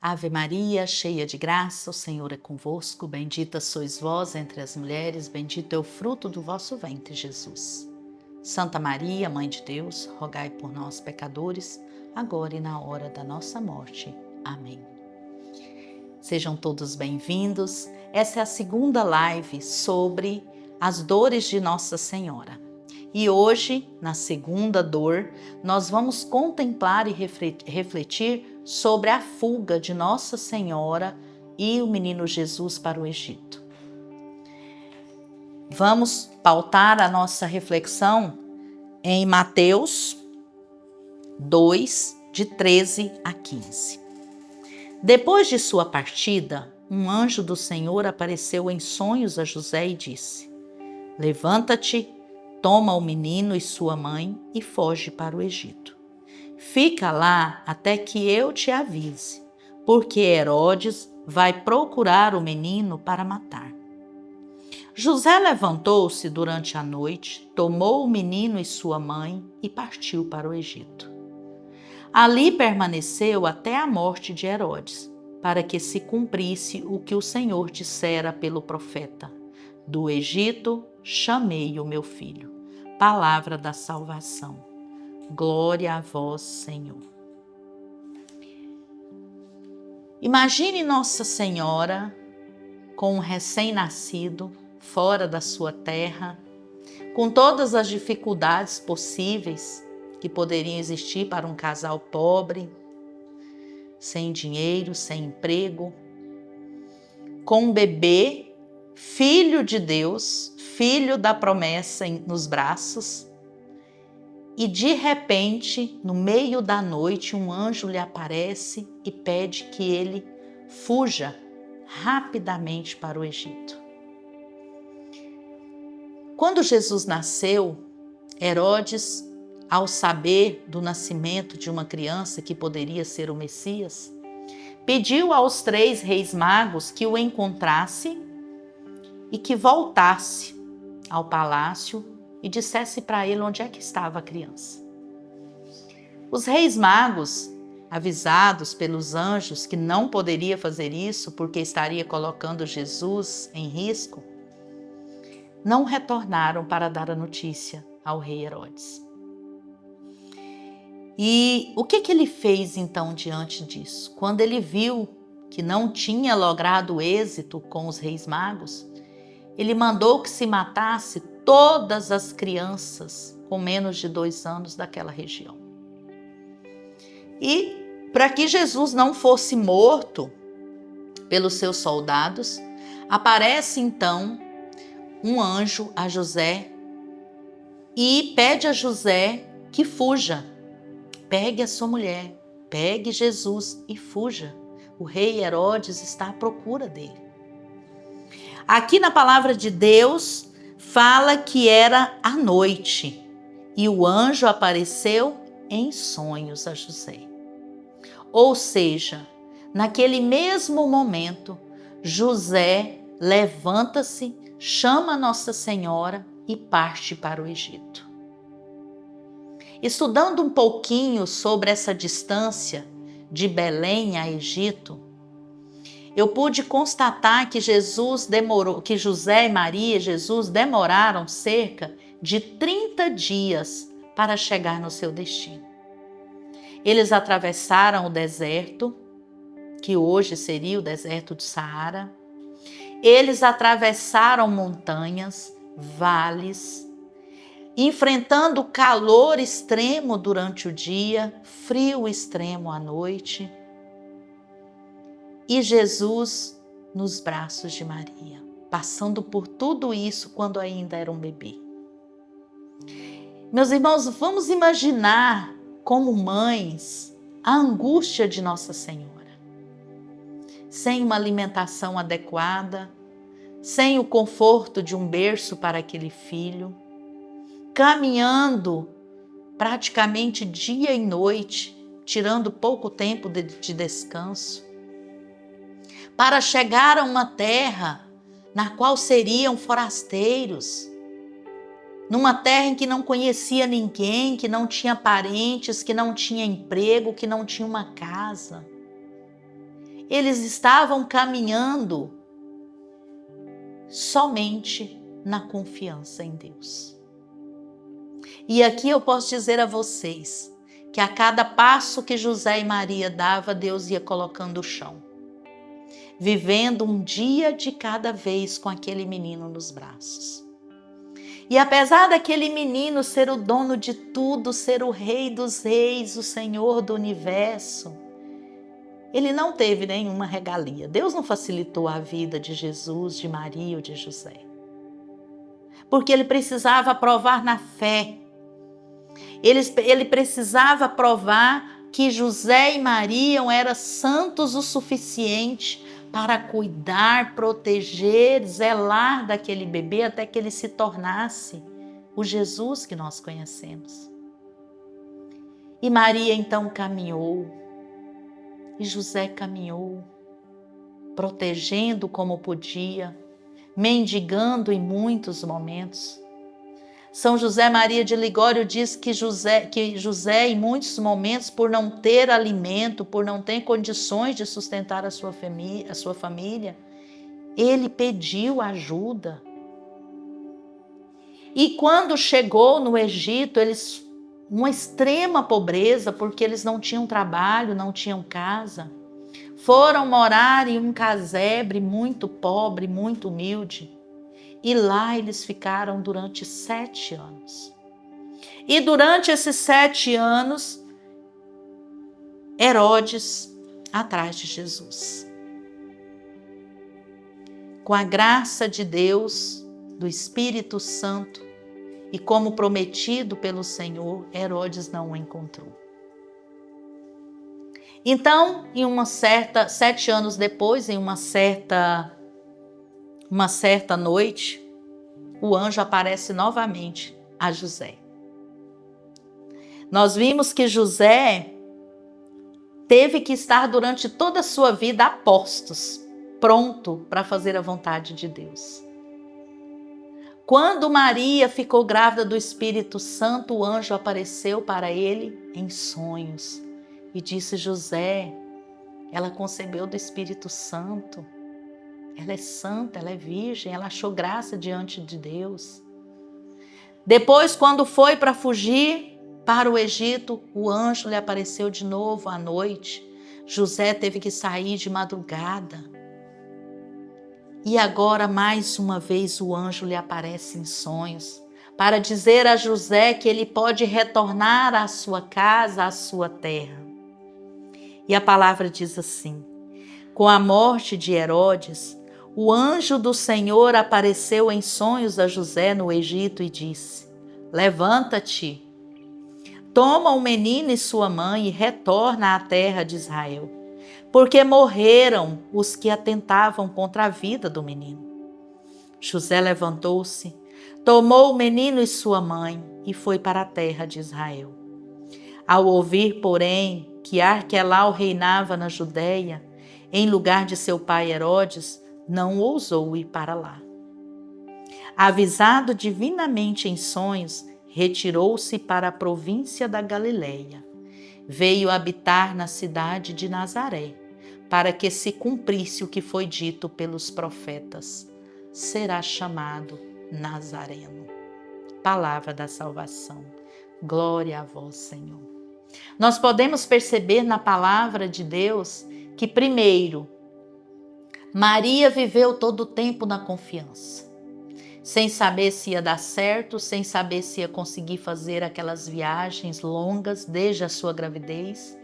Ave Maria, cheia de graça, o Senhor é convosco. Bendita sois vós entre as mulheres, bendito é o fruto do vosso ventre, Jesus. Santa Maria, Mãe de Deus, rogai por nós, pecadores, agora e na hora da nossa morte. Amém. Sejam todos bem-vindos. Essa é a segunda live sobre as dores de Nossa Senhora. E hoje, na segunda dor, nós vamos contemplar e refletir sobre a fuga de Nossa Senhora e o menino Jesus para o Egito. Vamos pautar a nossa reflexão em Mateus 2, de 13 a 15. Depois de sua partida, um anjo do Senhor apareceu em sonhos a José e disse: Levanta-te, toma o menino e sua mãe e foge para o Egito. Fica lá até que eu te avise, porque Herodes vai procurar o menino para matar. José levantou-se durante a noite, tomou o menino e sua mãe e partiu para o Egito. Ali permaneceu até a morte de Herodes, para que se cumprisse o que o Senhor dissera pelo profeta: Do Egito chamei o meu filho. Palavra da salvação. Glória a vós, Senhor. Imagine Nossa Senhora com um recém-nascido, fora da sua terra, com todas as dificuldades possíveis que poderiam existir para um casal pobre, sem dinheiro, sem emprego, com um bebê, filho de Deus, filho da promessa nos braços. E de repente, no meio da noite, um anjo lhe aparece e pede que ele fuja rapidamente para o Egito. Quando Jesus nasceu, Herodes, ao saber do nascimento de uma criança que poderia ser o Messias, pediu aos 3 reis magos que o encontrasse e que voltasse ao palácio e dissesse para ele onde é que estava a criança. Os reis magos, avisados pelos anjos que não poderia fazer isso porque estaria colocando Jesus em risco, não retornaram para dar a notícia ao rei Herodes. E o que ele fez então diante disso? Quando ele viu que não tinha logrado êxito com os reis magos, ele mandou que se matasse todas as crianças com menos de 2 anos daquela região. E para que Jesus não fosse morto pelos seus soldados, aparece então um anjo a José e pede a José que fuja. Pegue a sua mulher, pegue Jesus e fuja. O rei Herodes está à procura dele. Aqui na palavra de Deus, fala que era à noite e o anjo apareceu em sonhos a José. Ou seja, naquele mesmo momento, José levanta-se, chama Nossa Senhora e parte para o Egito. Estudando um pouquinho sobre essa distância de Belém a Egito, eu pude constatar que José e Maria e Jesus demoraram cerca de 30 dias para chegar no seu destino. Eles atravessaram o deserto, que hoje seria o deserto do Saara. Eles atravessaram montanhas, vales, enfrentando calor extremo durante o dia, frio extremo à noite. E Jesus nos braços de Maria, passando por tudo isso quando ainda era um bebê. Meus irmãos, vamos imaginar como mães a angústia de Nossa Senhora. Sem uma alimentação adequada, sem o conforto de um berço para aquele filho, caminhando praticamente dia e noite, tirando pouco tempo de descanso, para chegar a uma terra na qual seriam forasteiros, numa terra em que não conhecia ninguém, que não tinha parentes, que não tinha emprego, que não tinha uma casa. eles estavam caminhando somente na confiança em Deus. E aqui eu posso dizer a vocês que a cada passo que José e Maria davam, Deus ia colocando o chão, vivendo um dia de cada vez com aquele menino nos braços. E apesar daquele menino ser o dono de tudo, ser o rei dos reis, o Senhor do universo, ele não teve nenhuma regalia. Deus não facilitou a vida de Jesus, de Maria ou de José. Porque ele precisava provar na fé. Ele precisava provar que José e Maria eram santos o suficiente para cuidar, proteger, zelar daquele bebê até que ele se tornasse o Jesus que nós conhecemos. E Maria então caminhou, e José caminhou, protegendo como podia, mendigando em muitos momentos. São José Maria de Ligório diz que José, em muitos momentos, por não ter alimento, por não ter condições de sustentar a sua família, ele pediu ajuda. E quando chegou no Egito, eles, uma extrema pobreza, porque eles não tinham trabalho, não tinham casa, foram morar em um casebre muito pobre, muito humilde. E lá eles ficaram durante 7 anos. E durante esses 7 anos, Herodes atrás de Jesus. Com a graça de Deus, do Espírito Santo, e como prometido pelo Senhor, Herodes não o encontrou. Então, 7 anos depois, em uma certa noite, o anjo aparece novamente a José. Nós vimos que José teve que estar durante toda a sua vida a postos, pronto para fazer a vontade de Deus. Quando Maria ficou grávida do Espírito Santo, o anjo apareceu para ele em sonhos e disse: José, ela concebeu do Espírito Santo. Ela é santa, ela é virgem, ela achou graça diante de Deus. Depois, quando foi para fugir para o Egito, o anjo lhe apareceu de novo à noite. José teve que sair de madrugada. E agora, mais uma vez, o anjo lhe aparece em sonhos para dizer a José que ele pode retornar à sua casa, à sua terra. E a palavra diz assim: com a morte de Herodes, o anjo do Senhor apareceu em sonhos a José no Egito e disse: levanta-te, toma o menino e sua mãe e retorna à terra de Israel, porque morreram os que atentavam contra a vida do menino. José levantou-se, tomou o menino e sua mãe e foi para a terra de Israel. Ao ouvir, porém, que Arquelau reinava na Judeia, em lugar de seu pai Herodes, não ousou ir para lá. Avisado divinamente em sonhos, retirou-se para a província da Galileia. Veio habitar na cidade de Nazaré, para que se cumprisse o que foi dito pelos profetas: será chamado Nazareno. Palavra da salvação. Glória a vós, Senhor. Nós podemos perceber na palavra de Deus que, primeiro, Maria viveu todo o tempo na confiança, sem saber se ia dar certo, sem saber se ia conseguir fazer aquelas viagens longas desde a sua gravidez,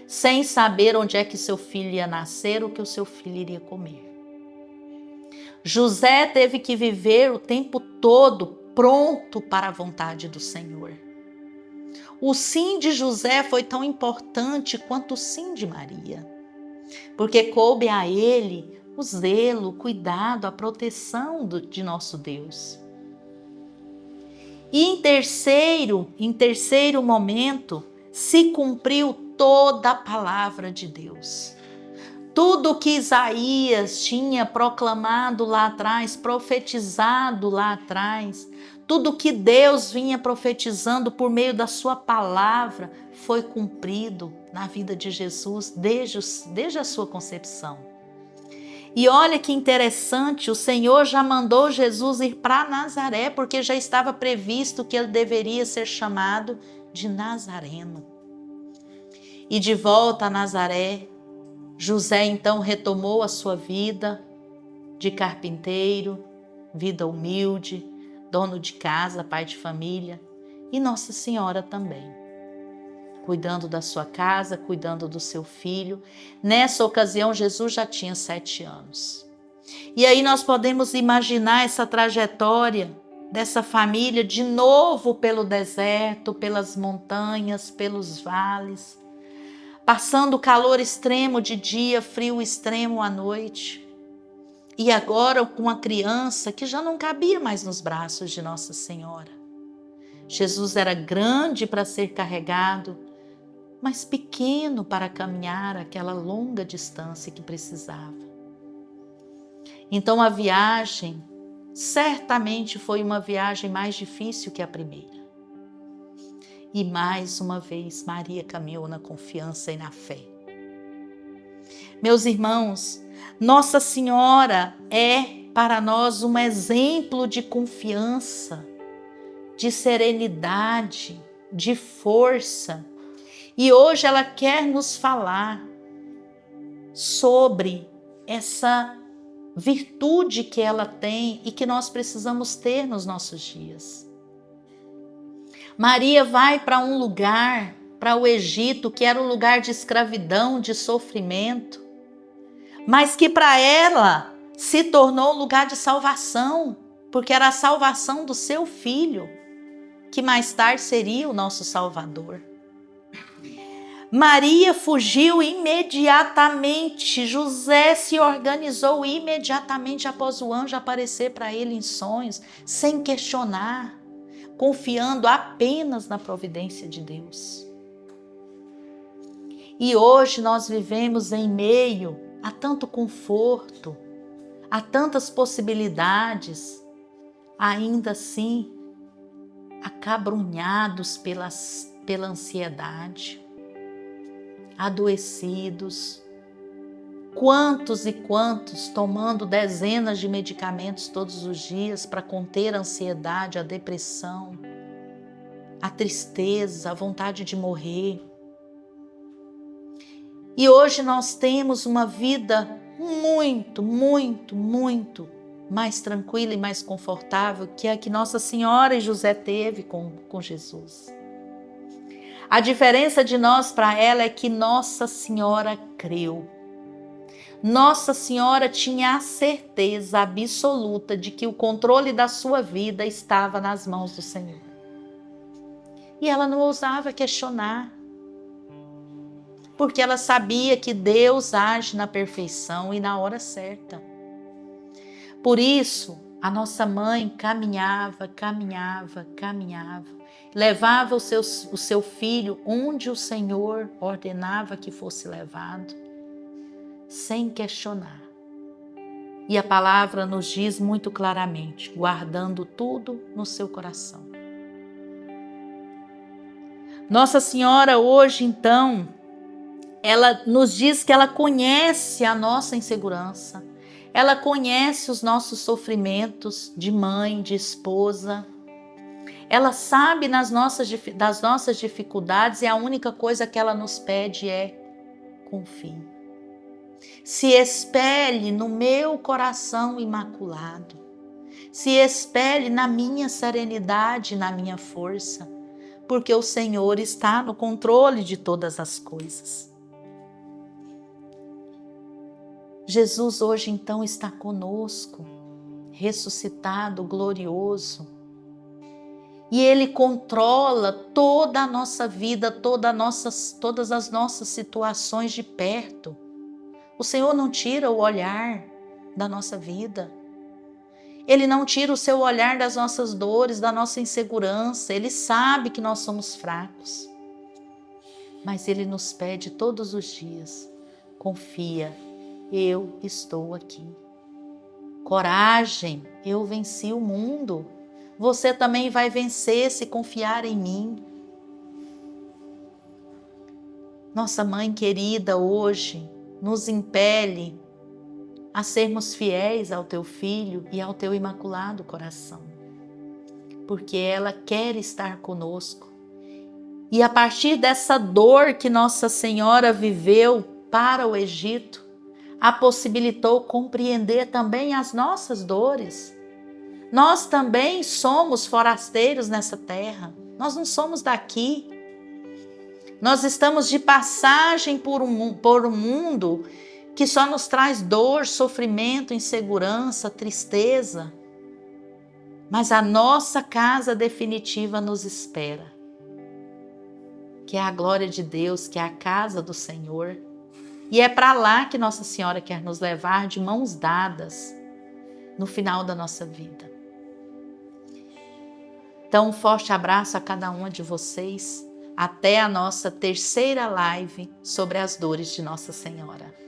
sem saber onde é que seu filho ia nascer, o que o seu filho iria comer. José teve que viver o tempo todo pronto para a vontade do Senhor. O sim de José foi tão importante quanto o sim de Maria, porque coube a ele o zelo, o cuidado, a proteção de nosso Deus. E em terceiro momento, se cumpriu toda a palavra de Deus. Tudo que Isaías tinha proclamado lá atrás, profetizado lá atrás, Tudo que Deus vinha profetizando por meio da sua palavra foi cumprido na vida de Jesus desde a sua concepção. E olha que interessante, o Senhor já mandou Jesus ir para Nazaré, porque já estava previsto que ele deveria ser chamado de Nazareno. E de volta a Nazaré, José então retomou a sua vida de carpinteiro, vida humilde, dono de casa, pai de família, e Nossa Senhora também, cuidando da sua casa, cuidando do seu filho. Nessa ocasião, Jesus já tinha 7 anos. E aí nós podemos imaginar essa trajetória dessa família de novo pelo deserto, pelas montanhas, pelos vales, passando calor extremo de dia, frio extremo à noite. E agora com a criança que já não cabia mais nos braços de Nossa Senhora. Jesus era grande para ser carregado, mas pequeno para caminhar aquela longa distância que precisava. Então a viagem certamente foi uma viagem mais difícil que a primeira. E mais uma vez Maria caminhou na confiança e na fé. Meus irmãos, Nossa Senhora é para nós um exemplo de confiança, de serenidade, de força. E hoje ela quer nos falar sobre essa virtude que ela tem e que nós precisamos ter nos nossos dias. Maria vai para um lugar, para o Egito, que era um lugar de escravidão, de sofrimento, mas que para ela se tornou um lugar de salvação, porque era a salvação do seu filho, que mais tarde seria o nosso Salvador. Maria fugiu imediatamente, José se organizou imediatamente após o anjo aparecer para ele em sonhos, sem questionar, confiando apenas na providência de Deus. E hoje nós vivemos em meio a tanto conforto, a tantas possibilidades, ainda assim acabrunhados pela ansiedade, adoecidos, quantos e quantos tomando dezenas de medicamentos todos os dias para conter a ansiedade, a depressão, a tristeza, a vontade de morrer. E hoje nós temos uma vida muito, muito, muito mais tranquila e mais confortável que a que Nossa Senhora e José teve com Jesus. A diferença de nós para ela é que Nossa Senhora creu. Nossa Senhora tinha a certeza absoluta de que o controle da sua vida estava nas mãos do Senhor. E ela não ousava questionar, porque ela sabia que Deus age na perfeição e na hora certa. Por isso, a nossa mãe caminhava, levava o seu filho onde o Senhor ordenava que fosse levado, sem questionar. E a palavra nos diz muito claramente, guardando tudo no seu coração. Nossa Senhora hoje, então, ela nos diz que ela conhece a nossa insegurança, ela conhece os nossos sofrimentos de mãe, de esposa. Ela sabe das nossas dificuldades e a única coisa que ela nos pede é confie. Se espelhe no meu coração imaculado. Se espelhe na minha serenidade, na minha força, porque o Senhor está no controle de todas as coisas. Jesus hoje então está conosco, ressuscitado, glorioso. E Ele controla toda a nossa vida, todas as nossas situações de perto. O Senhor não tira o olhar da nossa vida. Ele não tira o seu olhar das nossas dores, da nossa insegurança. Ele sabe que nós somos fracos. Mas Ele nos pede todos os dias, confia, eu estou aqui. Coragem, eu venci o mundo. você também vai vencer se confiar em mim. Nossa Mãe querida hoje nos impele a sermos fiéis ao teu Filho e ao teu Imaculado Coração, porque ela quer estar conosco. E a partir dessa dor que Nossa Senhora viveu para o Egito, a possibilitou compreender também as nossas dores. Nós também somos forasteiros nessa terra, nós não somos daqui. Nós estamos de passagem por um mundo que só nos traz dor, sofrimento, insegurança, tristeza. Mas a nossa casa definitiva nos espera, que é a glória de Deus, que é a casa do Senhor. E é para lá que Nossa Senhora quer nos levar de mãos dadas no final da nossa vida. Então, um forte abraço a cada uma de vocês. Até a nossa terceira live sobre as dores de Nossa Senhora.